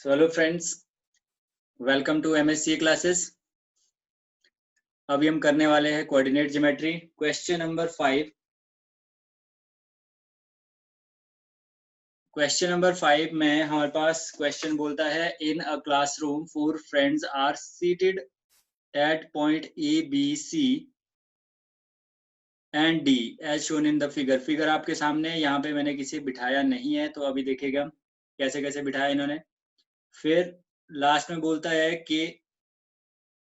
Hello friends, welcome to MSC classes. अभी हम करने वाले हैं coordinate geometry question number 5। Question number 5 में हमारे पास क्वेश्चन बोलता है in a classroom 4 friends are seated at point A B C and D as shown in the figure. Figure आपके सामने है, यहाँ पे मैंने किसी बिठाया नहीं है, तो अभी देखेगा कैसे कैसे बिठाया इन्होंने। फिर लास्ट में बोलता है कि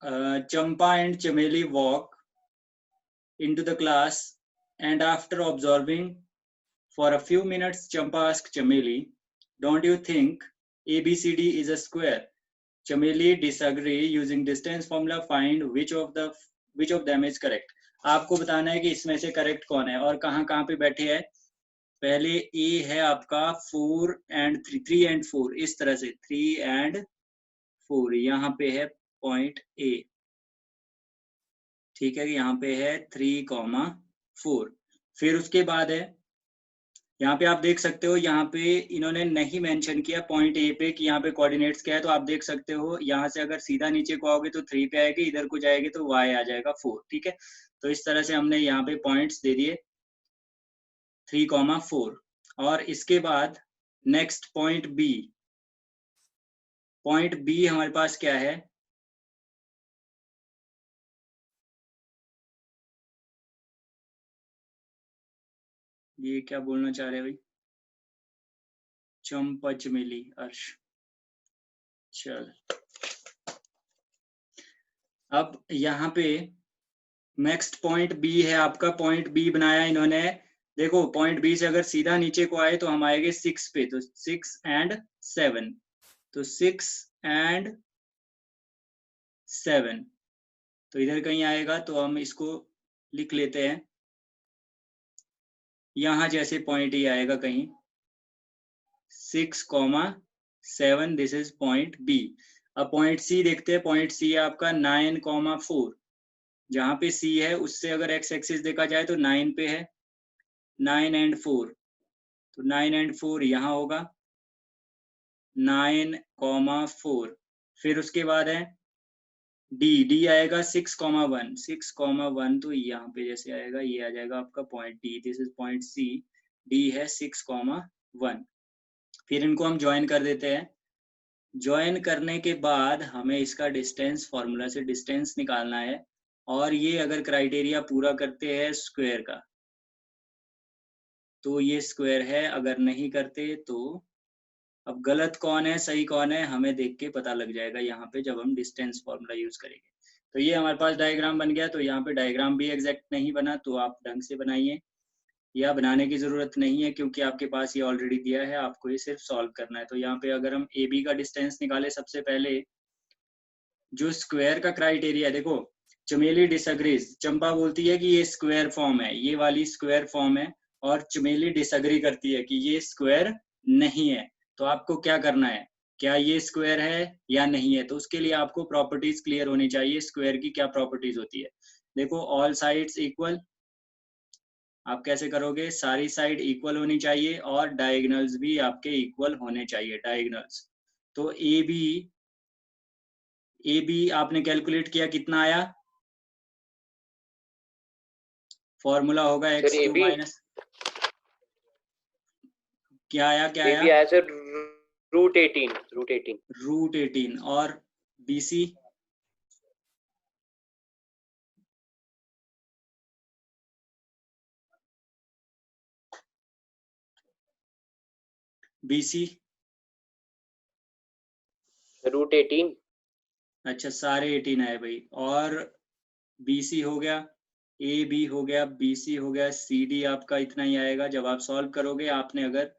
चंपा एंड चमेली walk into the class, and after observing for a few minutes, Champa asked Chameli, "Don't you think ABCD is a square?" Chameli disagree. Using distance formula, find which of them is correct. आपको बताना है कि इसमें से correct कौन है और कहाँ कहाँ पे बैठे हैं। पहले ए है आपका 4 and 3, 3 and 4, इस तरह से 3 and 4 यहाँ पे है पॉइंट ए। ठीक है कि यहाँ पे है 3,4। फिर उसके बाद है यहाँ पे आप देख सकते हो, यहाँ पे इन्होंने नहीं मेंशन किया पॉइंट ए पे कि यहाँ पे कोऑर्डिनेट्स क्या है, तो आप देख सकते हो यहाँ से अगर सीधा नीचे को आओगे तो 3 पे आएगी, इधर को जाएगी तो y आ जाएगा 4। ठीक है, तो इस तरह से हमने यहाँ पे पॉइंट्स दे दिए 3,4। और इसके बाद next point B. Point B हमारे पास क्या है, ये क्या बोलना चाह रहे हैं भाई? चंपा चमेली अर्श। चल अब यहाँ पे नेक्स्ट पॉइंट बी है आपका। पॉइंट बी बनाया इन्होंने, देखो पॉइंट बी से अगर सीधा नीचे को आए तो हम आएंगे 6 पे, तो 6 and 7, तो 6 and 7 तो इधर कहीं आएगा, तो हम इसको लिख लेते हैं यहाँ जैसे पॉइंट ही आएगा कहीं 6,7, दिस इज पॉइंट बी। अब पॉइंट सी देखते हैं। पॉइंट सी है आपका 9,4। जहां पे सी है उससे अगर एक्स एक्सिस देखा जाए तो 9 पे है, 9 and 4, तो 9 and 4 यहाँ होगा 9,4। फिर उसके बाद है डी आएगा 6,1, 6,1 तो यहाँ पे जैसे आएगा ये आ जाएगा आपका point D, this is point C. D है 6,1। फिर इनको हम ज्वाइन कर देते हैं। ज्वाइन करने के बाद हमें इसका डिस्टेंस फॉर्मूला से डिस्टेंस निकालना है, और ये अगर क्राइटेरिया पूरा करते हैं स्क्वायर का तो ये स्क्वायर है, अगर नहीं करते तो। अब गलत कौन है सही कौन है हमें देख के पता लग जाएगा यहाँ पे जब हम डिस्टेंस फॉर्मूला यूज करेंगे। तो ये हमारे पास डायग्राम बन गया। तो यहाँ पे डायग्राम भी एग्जैक्ट नहीं बना, तो आप ढंग से बनाइए, या बनाने की जरूरत नहीं है क्योंकि आपके पास ये ऑलरेडी दिया है, आपको ये सिर्फ सॉल्व करना है। तो यहाँ पे अगर हम ए बी का डिस्टेंस निकाले, सबसे पहले जो स्क्वायर का क्राइटेरिया, देखो चमेली डिसएग्रीज, चंपा बोलती है कि ये स्क्वायर फॉर्म है, ये वाली स्क्वायर फॉर्म है, और चमेली डिसएग्री करती है कि ये स्क्वायर नहीं है। तो आपको क्या करना है, क्या ये स्क्वायर है या नहीं है? तो उसके लिए आपको प्रॉपर्टीज क्लियर होनी चाहिए, स्क्वायर की क्या प्रॉपर्टीज होती है। देखो ऑल साइड्स इक्वल, आप कैसे करोगे, सारी साइड इक्वल होनी चाहिए, और डायगोनल्स भी आपके इक्वल होने चाहिए, डायगोनल्स। तो ए बी आपने कैलकुलेट किया, कितना आया? फॉर्मूला होगा x2 माइनस, क्या आया सर रूट 18 और BC रूट 18। अच्छा सारे 18 आए भाई। और BC हो गया, AB हो गया, BC हो गया, CD आपका इतना ही आएगा। जब आप सॉल्व करोगे, आपने अगर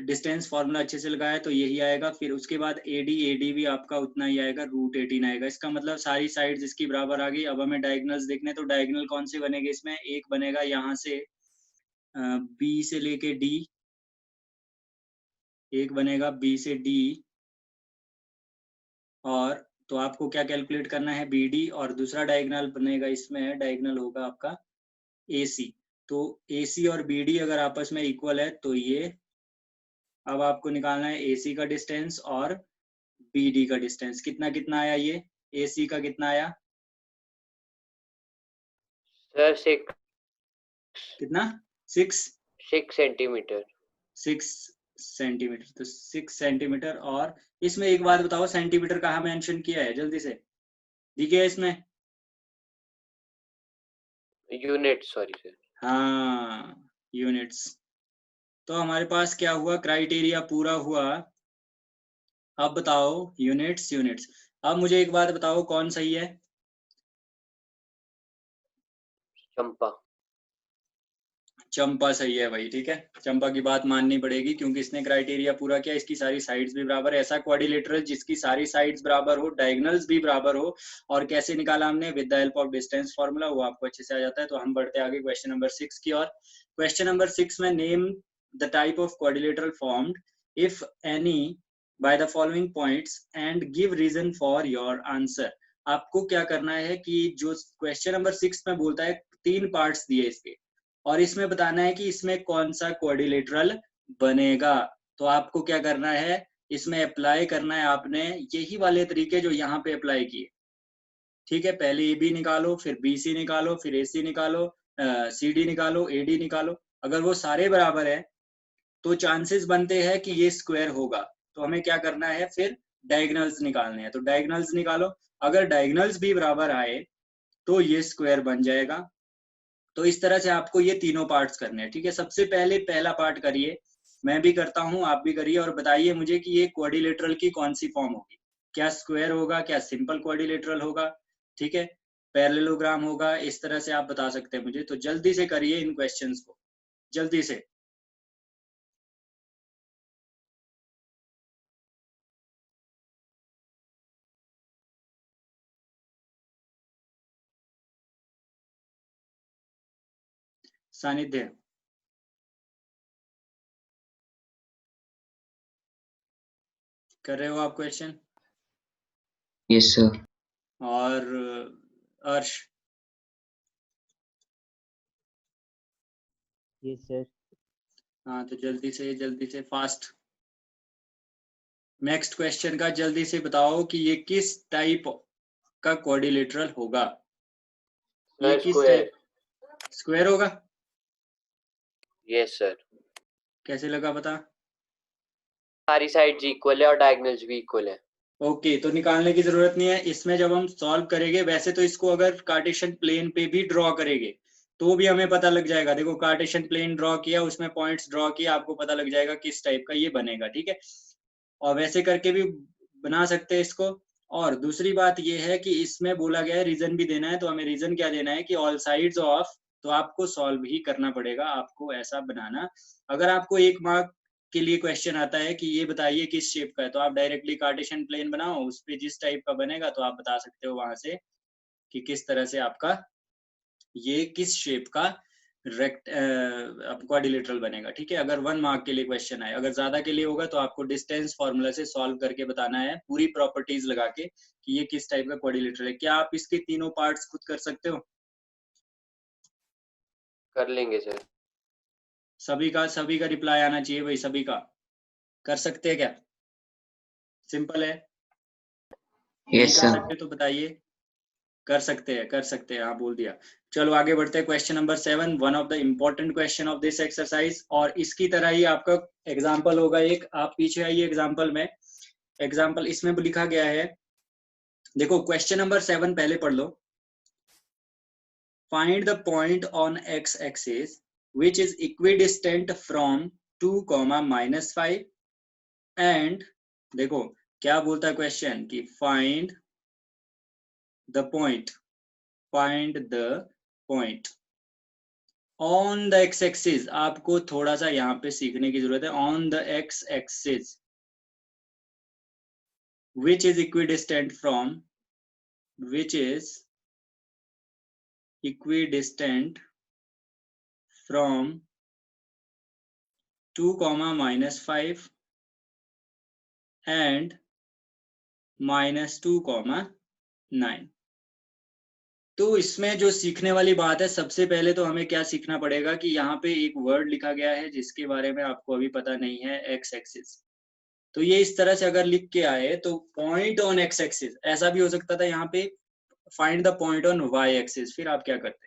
डिस्टेंस फॉर्मूला अच्छे से लगाया तो यही आएगा। फिर उसके बाद AD भी आपका उतना ही आएगा, रूट 18 आएगा। इसका मतलब सारी साइड्स इसकी बराबर आ गई। अब हमें डायगोनल्स देखने, तो डायगोनल कौन से बनेंगे इसमें? एक बनेगा यहाँ से B से लेके D, एक बनेगा B से D, और तो आपको क्या कैलकुलेट करना है, BD, और दूसरा डायगोनल बनेगा इसमें, डायगोनल होगा आपका AC। तो AC और BD अगर आपस में इक्वल है तो ये अब आपको निकालना है AC का डिस्टेंस और BD का डिस्टेंस। कितना कितना आया ये? AC का कितना आया सर 6 कितना? सेंटीमीटर। 6 सेंटीमीटर। तो 6 सेंटीमीटर। और इसमें एक बात बताओ, सेंटीमीटर कहाँ मेंशन किया है? जल्दी से दिखे इसमें? Unit, sorry sir. हाँ, यूनिट्स। तो हमारे पास क्या हुआ? क्राइटेरिया पूरा हुआ। अब बताओ, यूनिट्स यूनिट्स। अब मुझे एक बात बताओ, कौन सही है? चंपा। चंपा सही है भाई, ठीक है। चंपा की बात माननी पड़ेगी क्योंकि इसने क्राइटेरिया पूरा किया, इसकी सारी साइड्स भी बराबर है। ऐसा क्वाड्रिलेटरल जिसकी सारी साइड्स बराबर हो, डायगोनल्स भी बराबर हो। और कैसे निकाला हमने? With the help of distance formula. वो आपको अच्छे से आ जाता है। तो हम बढ़ते आगे क्वेश्चन नंबर 6 की ओर। क्वेश्चन नंबर 6 में name the type of quadrilateral formed if any by the following points and give reason for your answer. आपको क्या करना है कि जो क्वेश्चन नंबर 6 में बोलता है, 3 पार्ट्स दिए इसके, और इसमें बताना है कि इसमें कौन सा क्वाड्रिलेटरल बनेगा। तो आपको क्या करना है? इसमें अप्लाई करना है आपने यही वाले तरीके जो यहाँ पे अप्लाई किए, ठीक है। पहले AB निकालो, फिर BC निकालो, फिर AC निकालो, CD निकालो, AD निकालो। अगर वो सारे बराबर है तो चांसेस बनते हैं कि ये स्क्वायर होगा। तो हमें क्या करना है? फिर डायगोनल्स निकालने हैं। तो डायगोनल्स निकालो। अगर डायगोनल्स भी बराबर आए तो ये स्क्वायर बन जाएगा। तो इस तरह से आपको ये तीनों पार्ट्स करने हैं, ठीक है। सबसे पहले पहला पार्ट करिए, मैं भी करता हूं, आप भी करिए, और बताइए मुझे कि ये क्वाड्रिलेटरल की कौन सी फॉर्म होगी। क्या स्क्वायर होगा, क्या सिंपल क्वाड्रिलेटरल होगा, ठीक है, पैरेललोग्राम होगा? इस तरह से आप बता सकते हैं मुझे। तो जल्दी से करिए इन क्वेश्चंस को, जल्दी से। सानिध्य, कर रहे हो आप क्वेश्चन? Yes sir. और अर्श? Yes sir. हाँ, तो जल्दी से फास्ट। नेक्स्ट क्वेश्चन का जल्दी से बताओ कि ये किस टाइप का क्वाड्रिलेटरल होगा। ये किस स्क्वायर। टाइप? स्क्वायर होगा? Yes sir. कैसे लगा पता? सारी साइड्स इक्वल है और डायगोनल्स भी इक्वल है। ओके, तो निकालने की जरूरत नहीं है इसमें। जब हम सॉल्व करेंगे, वैसे तो इसको अगर कार्टेशियन प्लेन पे भी ड्रॉ करेंगे तो भी हमें पता लग जाएगा। देखो, कार्टेशियन प्लेन ड्रॉ किया, उसमें पॉइंट्स ड्रॉ किया, आपको पता लग जाएगा किस टाइप का ये बनेगा, ठीक है। और वैसे करके भी बना सकते हैं इसको। और दूसरी बात ये है कि इसमें बोला गया है रीजन भी देना है। तो हमें रीजन क्या देना है? कि ऑल साइड्स ऑफ। तो आपको सॉल्व ही करना पड़ेगा, आपको ऐसा बनाना। अगर आपको 1 मार्क के लिए क्वेश्चन आता है कि ये बताइए किस शेप का है, तो आप डायरेक्टली कार्टेशियन प्लेन बनाओ, उस पे जिस टाइप का बनेगा तो आप बता सकते हो वहां से कि किस तरह से आपका ये किस शेप का रेक्ट क्वाड्रिलेटरल बनेगा, ठीक है। अगर 1 मार्क के लिए क्वेश्चन आए, अगर ज्यादा के लिए होगा तो आपको डिस्टेंस फार्मूला से सॉल्व करके बताना है, पूरी प्रॉपर्टीज लगा के, कि ये किस टाइप का क्वाड्रिलेटरल है। क्या आप इसके तीनों पार्ट्स खुद कर सकते हो? कर लेंगे सर। सभी का रिप्लाई आना चाहिए भाई, सभी का। कर सकते हैं क्या? सिंपल है। नहीं यस कर सर। सकते तो बताइए। कर सकते हैं, कर सकते हैं, हाँ बोल दिया। चलो आगे बढ़ते हैं। Question number 7, one of the important question of this exercise. और इसकी तरह ही आपका एग्जाम्पल होगा एक। आप पीछे आइए एग्जाम्पल में। एग्जाम्पल इसमें लिखा गया है, देखो क्वेश्चन नंबर 7 पहले पढ़ लो। Find the point on X axis which is equidistant from 2, -5 and, देखो क्या बोलता है क्वेश्चन, कि find the point, find the point on the X axis. आपको थोड़ा सा यहाँ पे सीखने की जरूरत है। On the X axis which is equidistant from, which is equidistant from 2, -5 and -2, 9। तो इसमें जो सीखने वाली बात है, सबसे पहले तो हमें क्या सीखना पड़ेगा कि यहाँ पे एक वर्ड लिखा गया है जिसके बारे में आपको अभी पता नहीं है, एक्स एक्सिस। तो ये इस तरह से अगर लिख के आए तो पॉइंट ऑन एक्स एक्सिस, ऐसा भी हो सकता था यहाँ पे find the point on y axis, फिर आप क्या करते?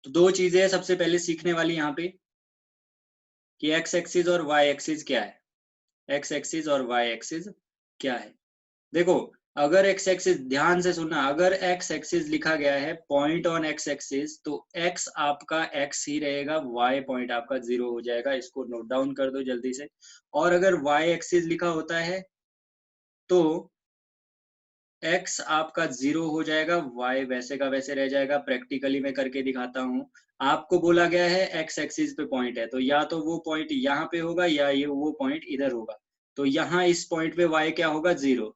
तो दो चीजें हैं सबसे पहले सीखने वाली यहाँ पे कि एक्स एक्सिस और वाई एक्सिस क्या है। एक्स एक्सिस और वाई एक्सिस क्या है? देखो, अगर एक्स एक्सिस, ध्यान से सुनना, अगर एक्स एक्सिस लिखा गया है पॉइंट ऑन एक्स एक्सिस, तो एक्स आपका एक्स ही रहेगा, वाई पॉइंट आपका 0 हो जाएगा। इसको नोट डाउन कर दो जल्दी से। और अगर वाई एक्सिस लिखा होता है तो एक्स आपका 0 हो जाएगा, वाई वैसे का वैसे रह जाएगा। प्रैक्टिकली मैं करके दिखाता हूँ। आपको बोला गया है एक्स एक्सिस पे पॉइंट है, तो या तो वो पॉइंट यहाँ पे होगा या ये वो पॉइंट इधर होगा। तो यहाँ इस पॉइंट पे वाई क्या होगा? 0।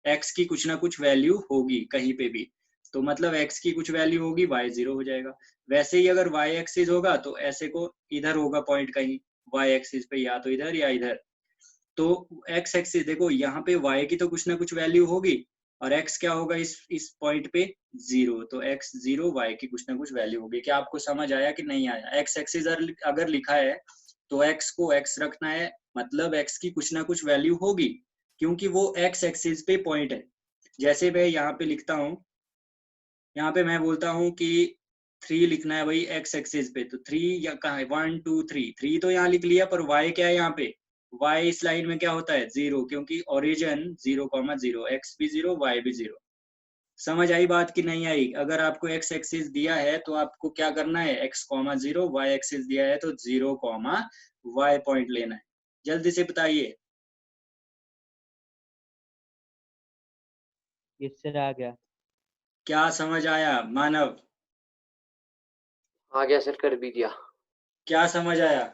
एक्स की कुछ ना कुछ वैल्यू होगी कहीं पे भी, तो मतलब एक्स की कुछ वैल्यू होगी, वाई 0 हो जाएगा। वैसे ही अगर वाई एक्सिस होगा तो ऐसे को इधर होगा पॉइंट कहीं, वाई एक्सिस पे या तो इधर या इधर। तो एक्स एक्सिस देखो, यहाँ पे वाई की तो कुछ ना कुछ वैल्यू होगी, और एक्स क्या होगा इस पॉइंट पे? 0। तो एक्स 0, वाई की कुछ ना कुछ वैल्यू होगी। क्या आपको समझ आया कि नहीं आया? एक्स एक्सिस अगर लिखा है तो एक्स को एक्स रखना है, मतलब एक्स की कुछ ना कुछ वैल्यू होगी, क्योंकि वो एक्स एक्सिस पे पॉइंट है। जैसे मैं यहाँ पे लिखता हूँ, यहाँ पे मैं बोलता हूँ कि 3 लिखना है भाई एक्स एक्सिस पे, तो 3 या कहाँ है? 1 2 3, 3 तो यहाँ लिख लिया, पर वाई क्या है यहाँ पे? वाई इस लाइन में क्या होता है? 0, क्योंकि ओरिजिन 0,0, एक्स भी 0, वाई भी 0। समझ आई बात कि नहीं आई? अगर आपको एक्स एक्सिस दिया है तो आपको क्या करना है? एक्स कॉमा 0, वाई एक्सिस दिया है तो 0 कॉमा वाई पॉइंट लेना है। जल्दी से बताइए। इससे आ गया। क्या समझ आया मानव? आ गया सर, कर भी दिया। क्या समझ आया?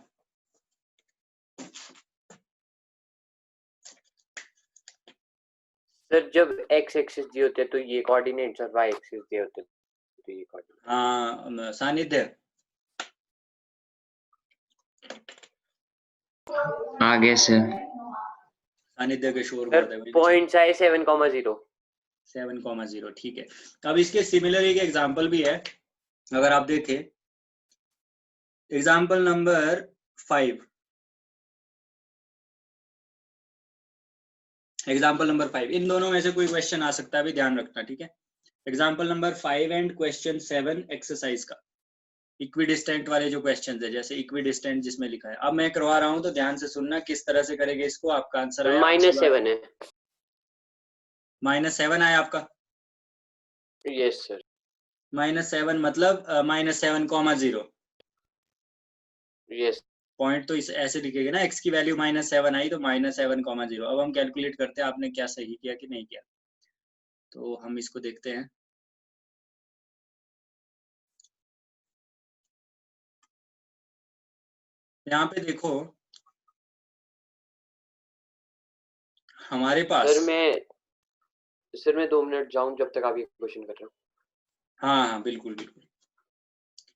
सर जब एक्स एक्सिस दिए होते हैं तो ये कोऑर्डिनेट्स और वाई एक्सिस दिए होते हैं तो ये कोऑर्डिनेट। हाँ सानिध्य, आगे सर। सानिध्य के शोर सर बहुत है भाई। पॉइंट्स आए 7,0। 7,0, ठीक है। अब इसके सिमिलर एक एग्जाम्पल भी है, अगर आप देखें एग्जाम्पल नंबर 5। एग्जाम्पल नंबर 5, इन दोनों में से कोई क्वेश्चन आ सकता है, भी ध्यान रखना, ठीक है। Example number 5 and question 7 exercise का इक्विडिस्टेंट वाले जो क्वेश्चन है, जैसे इक्विडिस्टेंट जिसमें लिखा है। अब मैं करवा रहा हूं तो ध्यान से सुनना किस तरह से करेंगे इसको। आपका आंसर आया, अच्छी बात -7 है। है। -7 आया आपका? Yes sir. -7 मतलब -7,0। यस। पॉइंट तो इस ऐसे लिखेगा ना, एक्स की वैल्यू -7 आई तो -7,0। अब हम कैलकुलेट करते हैं आपने क्या सही किया कि नहीं किया। तो हम इसको देखते हैं। यहाँ पे देखो हमारे पास, सर मैं 2 मिनट जाऊं जब तक आप ये क्वेश्चन कर रहे हो। हाँ हाँ बिल्कुल बिल्कुल।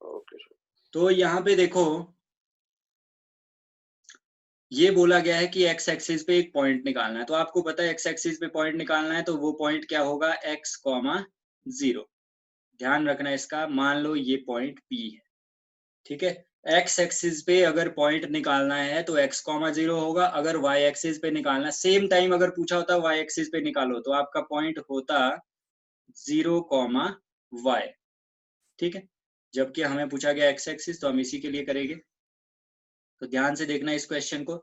Okay sir. तो यहाँ पे देखो ये बोला गया है कि एक्स एक्सिस पे एक पॉइंट निकालना है। तो आपको पता है एक्स एक्सिस पे पॉइंट निकालना है, तो वो पॉइंट क्या होगा? X comma 0। ध्यान रखना इसका। मान लो ये पॉइंट पी है, ठीक है। एक्स एक्सिस पे अगर पॉइंट निकालना है तो एक्स कॉमा 0 होगा। अगर वाई एक्सिस पे निकालना, सेम टाइम अगर पूछा होता वाई एक्सिस पे निकालो, तो आपका पॉइंट होता 0 कॉमा वाई, ठीक है। जबकि हमें पूछा गया एक्स एक्सिस, तो हम इसी के लिए करेंगे। तो ध्यान से देखना इस क्वेश्चन को।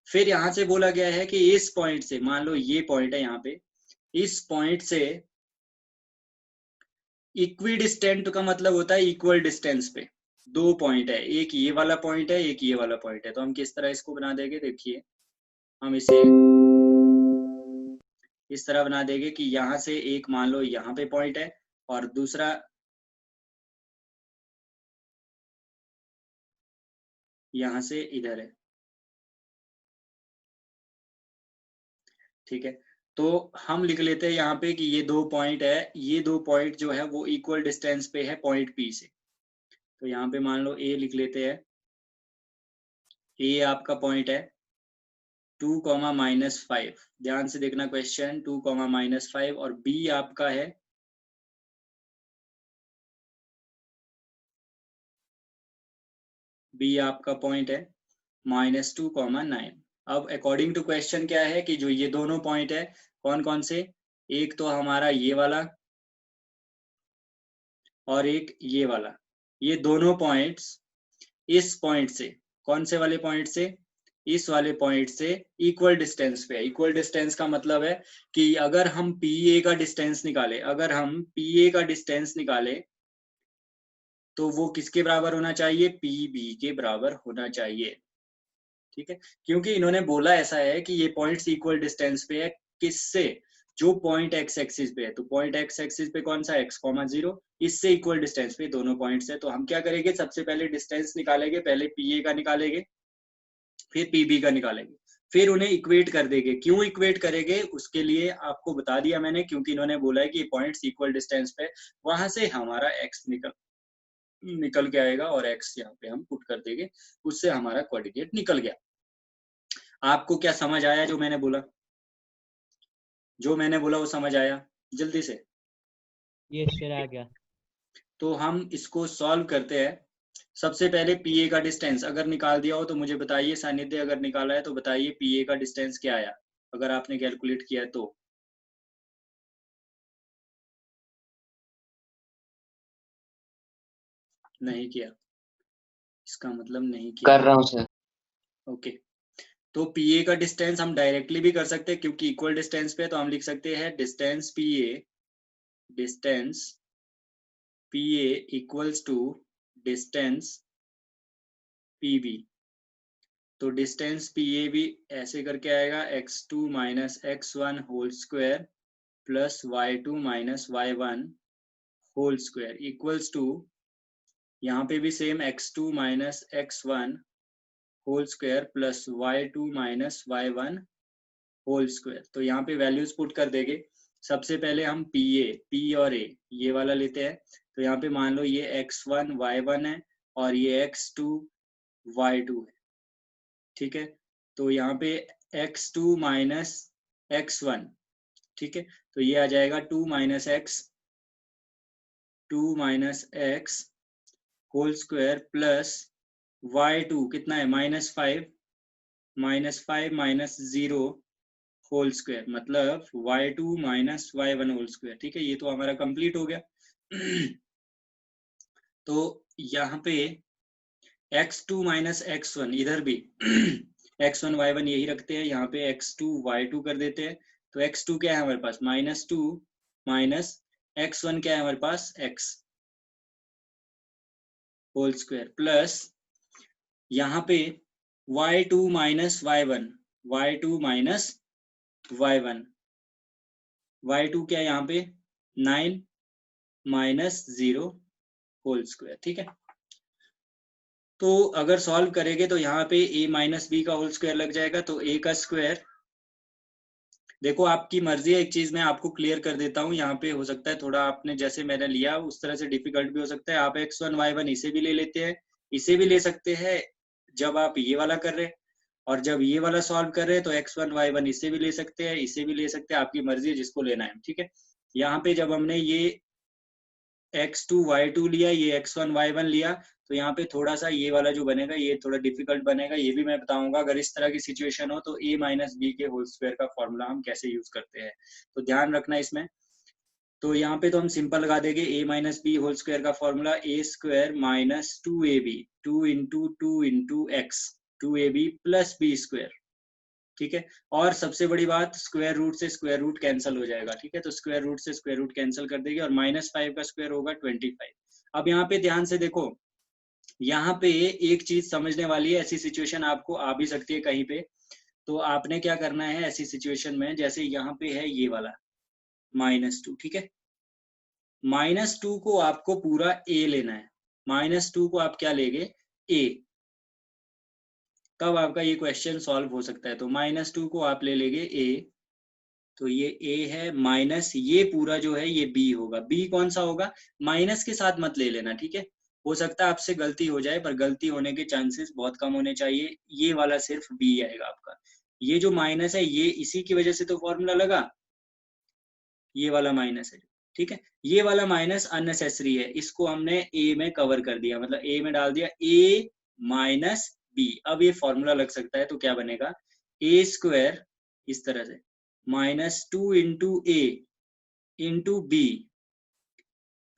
फिर यहाँ से बोला गया है कि इस पॉइंट से, मान लो ये पॉइंट है यहाँ पे, इस पॉइंट से इक्विडिस्टेंट का मतलब होता है इक्वल डिस्टेंस पे। दो पॉइंट है, एक ये वाला पॉइंट है, एक ये वाला पॉइंट है। तो हम किस तरह इसको बना देंगे? देखिए, हम इसे इस तरह बना देंगे कि यहाँ से एक मान लो यहाँ पे पॉइंट है और दूसरा यहाँ से इधर है, ठीक है। तो हम लिख लेते हैं यहाँ पे कि ये दो पॉइंट है, ये दो पॉइंट जो है वो इक्वल डिस्टेंस पे है पॉइंट पी से। तो यहाँ पे मान लो ए लिख लेते हैं। ए आपका पॉइंट है 2,-5। ध्यान से देखना क्वेश्चन, 2,-5, और बी आपका है बी आपका पॉइंट है -2,9। अब अकॉर्डिंग टू क्वेश्चन क्या है कि जो ये दोनों पॉइंट है कौन कौन से, एक तो हमारा ये वाला और एक ये वाला, ये दोनों पॉइंट्स इस पॉइंट से, कौन से वाले पॉइंट से, इस वाले पॉइंट से इक्वल डिस्टेंस पे है। इक्वल डिस्टेंस का मतलब है कि अगर हम PA का डिस्टेंस निकाले, अगर हम PA का डिस्टेंस निकाले तो वो किसके बराबर होना चाहिए, PB के बराबर होना चाहिए। ठीक है, क्योंकि इन्होंने बोला ऐसा है कि ये पॉइंट्स इक्वल डिस्टेंस पे है, किससे, जो पॉइंट एक्स एक्सिस पे है। तो पॉइंट एक्स एक्सिस पे कौन सा, x,0, इससे इक्वल डिस्टेंस पे दोनों पॉइंट्स है। तो हम क्या करेंगे, सबसे पहले डिस्टेंस निकालेंगे, पहले PA का निकालेंगे, फिर PB का निकालेंगे, फिर उन्हें इक्वेट कर देंगे। क्यों इक्वेट करेंगे, उसके लिए आपको बता दिया मैंने, क्योंकि इन्होंने बोला है कि पॉइंट्स इक्वल डिस्टेंस पे, वहां से हमारा x निकल के आएगा और x यहाँ पे हम पुट कर देंगे, उससे हमारा कोऑर्डिनेट निकल गया। आपको क्या समझ आया जो मैंने बोला, जो मैंने बोला वो समझ आया जल्दी से? यस सर, आ गया। तो हम इसको सॉल्व करते हैं। सबसे पहले PA का डिस्टेंस अगर निकाल दिया हो तो मुझे बताइए, सानिध्य अगर निकाला है तो बताइए PA का डिस्टेंस क्या आया, अगर आपने कैलकुलेट किया है तो। नहीं किया, इसका मतलब नहीं किया। कर रहा हूँ सर। ओके, तो PA का डिस्टेंस हम डायरेक्टली भी कर सकते हैं, क्योंकि इक्वल डिस्टेंस पे, तो हम लिख सकते हैं distance PA equals to distance PB। तो डिस्टेंस PA भी ऐसे करके आएगा, x2 minus x1 whole square plus y2 minus y1 whole square equals to, यहाँ पे भी same x2 minus x1 whole square plus y2 minus y1 whole square. तो यहाँ पे वैल्यूज पुट कर देंगे। सबसे पहले हम P और A ये वाला लेते हैं। तो यहाँ पे मान लो ये x1 y1 है और ये x2 y2 है। ठीक है, तो यहाँ पे x2 माइनस x1, ठीक है, तो ये आ जाएगा 2 minus x whole square plus y2 कितना है -5 माइनस 0 होल स्क्वायर, मतलब y2 minus y1 whole square. ठीक है, ये तो हमारा कंप्लीट हो गया। तो यहाँ पे x2 माइनस x1 इधर भी x1 y1 यही रखते हैं, यहाँ पे x2 y2 कर देते हैं। तो x2 क्या है हमारे पास -2 माइनस x1 क्या है हमारे पास x होल स्क्वायर प्लस यहाँ पे y2 माइनस y1 y2 क्या है यहाँ पे 9 माइनस 0 होल स्क्वायर। ठीक है, तो अगर सॉल्व करेंगे तो यहाँ पे a माइनस बी का होल स्क्वायर लग जाएगा। तो a का स्क्वायर, देखो आपकी मर्जी है, एक चीज मैं आपको क्लियर कर देता हूँ। यहाँ पे हो सकता है थोड़ा आपने जैसे मैंने लिया उस तरह से डिफिकल्ट भी हो सकता है। आप x1 y1 इसे भी ले लेते हैं, इसे भी ले सकते हैं जब आप ये वाला कर रहे हैं, और जब ये वाला सॉल्व कर रहे हैं तो x1 y1 इसे भी ले सकते हैं, इसे भी ले सकते हैं, आपकी मर्जी है जिसको लेना है। ठीक है, यहाँ पे जब हमने ये x2 y2 लिया, ये x1 y1 लिया, तो यहाँ पे थोड़ा सा ये वाला जो बनेगा ये थोड़ा डिफिकल्ट बनेगा, ये भी मैं बताऊंगा। अगर इस तरह की सिचुएशन हो तो a माइनस बी के होल स्क्वायर का फॉर्मूला हम कैसे यूज करते हैं, तो ध्यान रखना इसमें। तो यहाँ पे तो हम सिंपल लगा देंगे a minus B whole square का formula a square minus 2ab 2 x 2ab plus B square. ठीक है, और सबसे बड़ी बात, स्क्वायर रूट से स्क्वायर रूट कैंसिल हो जाएगा। ठीक है, तो स्क्वायर रूट से स्क्वायर रूट कैंसिल कर देगी और -5 का स्क्वायर होगा 25। अब यहाँ पे ध्यान से देखो, यहाँ पे एक चीज समझने वाली है, ऐसी सिचुएशन आपको आ भी सकती है कहीं पे। तो आपने क्या करना है ऐसी सिचुएशन में, जैसे यहाँ पे है ये वाला -2, ठीक है, -2 को आपको पूरा a लेना है। -2 को आप क्या लेंगे, a, तब आपका ये क्वेश्चन सॉल्व हो सकता है। तो -2 को आप ले लेंगे a, तो ये a है, माइनस ये पूरा जो है ये b होगा। b कौन सा होगा, माइनस के साथ मत ले लेना। ठीक है, हो सकता है आपसे गलती हो जाए, पर गलती होने के चांसेस बहुत कम होने चाहिए। ये वाला सिर्फ b आएगा आपका। ये जो माइनस है ये इसी की वजह से तो फॉर्मूला लगा, ये वाला माइनस है। ठीक है, ये वाला माइनस अननेसेसरी है, इसको हमने a में कवर कर दिया, मतलब a में डाल दिया। a minus b. अब ये फॉर्मूला लग सकता है तो क्या बनेगा, ए स्क्वायर इस तरह से minus 2 into A into B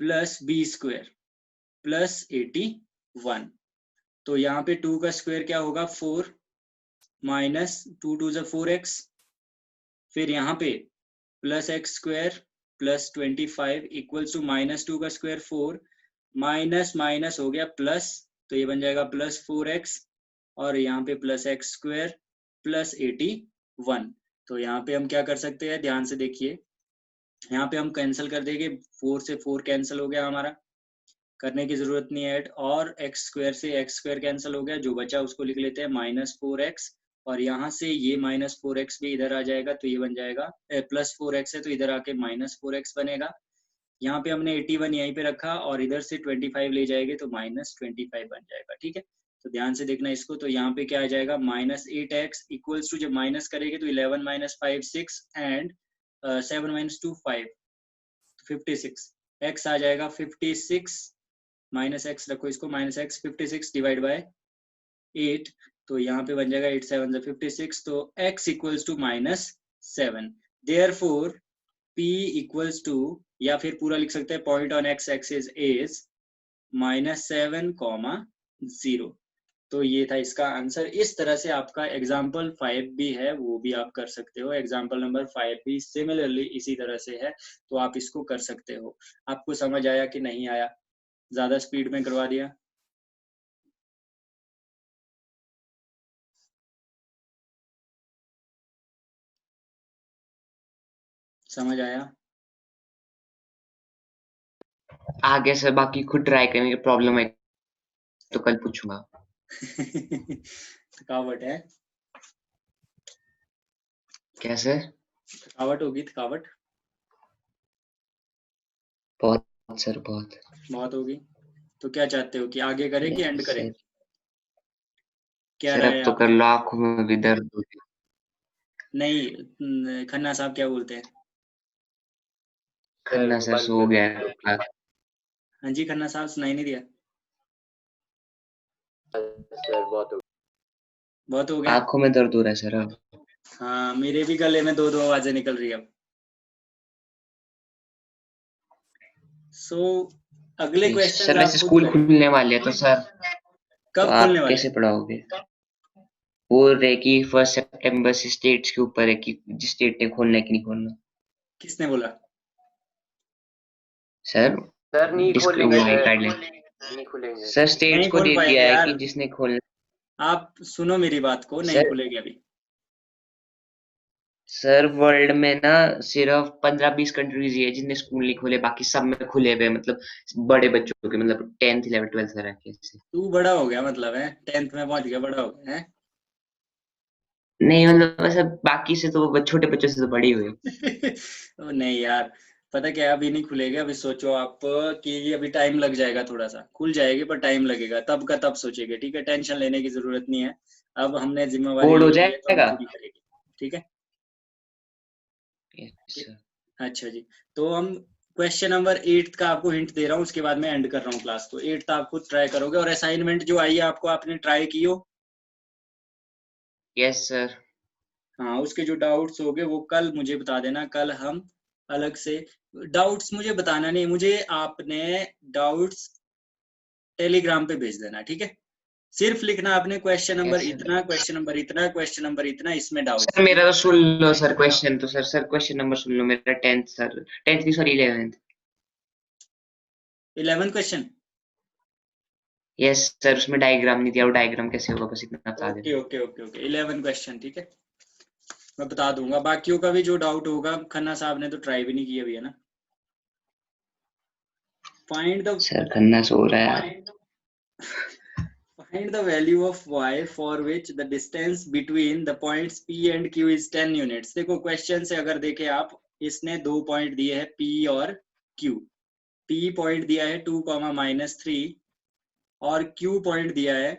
plus B square plus 81। तो यहाँ पे 2 का स्क्वायर क्या होगा 4 माइनस 2 2 ज़ा 4x, फिर यहाँ पे plus x square plus 25 equals to minus 2 का स्क्वायर 4 माइनस माइनस हो गया प्लस, तो ये बन जाएगा प्लस 4x और यहाँ पे प्लस एक्स स्क्वायर प्लस 81। तो यहाँ पे हम क्या कर सकते हैं, ध्यान से देखिए, यहाँ पे हम कैंसिल कर देंगे, 4 से 4 कैंसिल हो गया हमारा, करने की जरूरत नहीं है ऐड, और एक्स स्क्वायर से एक्स स्क्वायर कैंसिल हो गया, जो बचा उसको लिख लेते हैं माइनस 4x, और यहाँ से ये माइनस 4x भी इधर आ जाएगा, तो ये बन जाएगा प्लस 4x है तो इधर आके माइनस 4x बनेगा। यहाँ पे हमने 81 यहीं पे रखा और इधर से 25 ले जाएंगे तो माइनस 25 बन जाएगा। ठीक है, तो ध्यान से देखना इसको, तो यहाँ पे क्या आ जाएगा माइनस 8x इक्वल्स टू, जब माइनस करेंगे तो 11 माइनस 5 6 एंड 7 माइनस 2 5, 56, x आ जाएगा 56 माइनस एक्स रखो इसको, माइनस एक्स 56 डिवाइड बाय 8, तो यहाँ पे बन जाएगा 8 7 56, तो x equals to minus 7। Therefore p equals to, या फिर पूरा लिख सकते हैं point on x axis is minus 7,0। तो ये था इसका आंसर। इस तरह से आपका एग्जाम्पल 5 भी है, वो भी आप कर सकते हो। एग्जाम्पल नंबर 5 भी सिमिलरली इसी तरह से है, तो आप इसको कर सकते हो। आपको समझ आया कि नहीं आया, ज्यादा स्पीड में करवा दिया? समझ आया? आगे से बाकी खुद ट्राई करेंगे, प्रॉब्लम है तो कल पूछूंगा। थकावट है? कैसे? थकावट होगी, थकावट बहुत सर, बहुत होगी। तो क्या चाहते हो कि आगे करें कि एंड करें? सर। क्या सर राय अब है तो कर आपकी? लो, आंखों में भी दर्द हो रही। नहीं, खन्ना साहब क्या बोलते हैं? खन्ना सर बंद सो कर गया दो। है क्लास। हाँ जी खन्ना साहब, सुनाई नहीं दिया? सर बहुत हो गया। आंखों में दर्द हो रहा है सर अब। हाँ, मेरे भी गले में 2-2 आवाजें निकल रही है अब। सो अगले क्वेश्चन सर आप वैसे खुद स्कूल करें। खुलने वाले हैं तो सर, तो कब आप खुलने वाले कैसे हैं? पढ़ाओगे? बोल रहे कि 1 सितंबर से स्टेट्स के ऊपर है कि जिस स्टेट ने खोलना है कि नहीं खोलना। किसने बोला? सर सर नहीं खोलेंगे वो सर, गाइडलाइन नहीं खुलेंगे। सर स्टेट्स नहीं को खोल दे पाएंगे दिया है कि यार, जिसने खोलना। आप सुनो मेरी बात को, नहीं सर खुलेगी अभी। सर वर्ल्ड में ना सिर्फ 15-20 कंट्रीज ही है जिनने स्कूल नहीं खोले, बाकी सब में खुले हुए हैं, मतलब बड़े बच्चों के, मतलब 10th 11th 12th तरह के ऐसे। तू बड़ा हो गया मतलब है, 10th में पहुंच गया, बड़ा हो गया है? नहीं मतलब वैसे बाकी से तो छोटे बच्चों से तो बड़ी हुई। ओ नहीं यार, पता क्या है, अभी नहीं खुलेगी। अभी सोचो आप कि अभी टाइम लग जाएगा, थोड़ा सा खुल जाएगी पर टाइम लगेगा, तब का तब सोचेंगे। ठीक है, टेंशन लेने की जरूरत नहीं है। अब हमने जिम्मेवारी बोर्ड हो ले ली है तो हम जाएगा। पूरी करेंगे। ठीक है? Yes sir. अच्छा जी, तो हम क्वेश्चन नंबर 8 का आपको हिंट दे रहा हूँ, उसके बाद मैं एंड कर रहा हूँ क्लास को। 8 आप खुद ट्राई करोगे, और असाइनमेंट जो आई है आपको, आपने ट्राई की हो? Yes sir. हाँ, उसके जो डाउट्स होंगे वो कल मुझे बता देना। कल हम अलग से, डाउट्स मुझे बताना नहीं, मुझे आपने डाउट्स टेलीग्राम पे भेज देना। ठीक है, सिर्फ लिखना आपने क्वेश्चन नंबर यस सर। इतना, क्वेश्चन नंबर इतना, क्वेश्चन नंबर इतना, इसमें डाउट्स सर है। मेरा ठीक तो सुन लो सर क्वेश्चन, तो सर क्वेश्चन नंबर सुन लो मेरा। 10th सर, 10th की सॉरी 11th। है? 11 क्वेश्चन? यस सर, उसमें डायग्राम नहीं दिया, वो डायग्राम कैसे होगा बस इतना बता ओके देना। Okay okay okay, 11 question. ठीक है, मैं बता दूंगा। बाकियों का भी जो डाउट होगा, खन्ना साहब ने तो ट्राई भी नहीं किया अभी, है ना? फाइंड द सर खन्ना सो रहा है। Find the value of y for which the distance between the points P and Q is 10 units। देखो क्वेश्चन से अगर देखें आप, इसने 2 पॉइंट दिए हैं P और Q। P पॉइंट दिया है 2,-3 और Q पॉइंट दिया है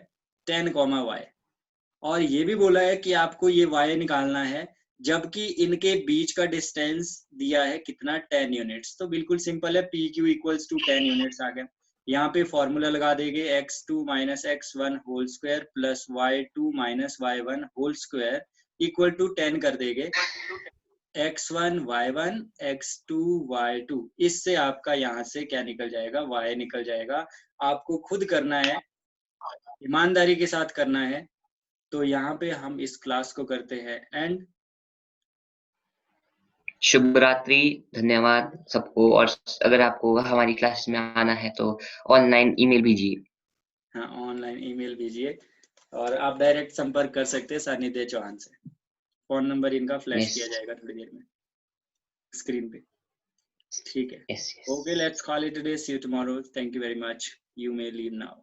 10,y। और ये भी बोला है कि आपको ये y निकालना है, जबकि इनके बीच का डिस्टेंस दिया है कितना, 10 यूनिट्स। तो बिल्कुल सिंपल है, PQ इक्वल्स टू 10 यूनिट्स आ गया। यहाँ पे फॉर्मूला लगा देंगे x2 minus x1 whole square plus y2 minus y1 whole square equal to 10 कर देंगे x1 y1 x2 y2। इससे आपका यहाँ से क्या निकल जाएगा, y निकल जाएगा। आपको खुद करना है, ईमानदारी के साथ करना है। तो यहाँ पे हम इस क्लास को करते हैं एंड। शुभ रात्रि, धन्यवाद सबको। और अगर आपको हमारी क्लास में आना है तो ऑनलाइन ईमेल भेजिए। हाँ, ऑनलाइन ईमेल भेजिए और आप डायरेक्ट संपर्क कर सकते हैं सानिध्य चौहान से। फोन नंबर इनका फ्लैश Yes. किया जाएगा थोड़ी देर में स्क्रीन पे। ठीक है, Yes, yes. Okay, let's call it a day, see you tomorrow, thank you very much, you may leave now.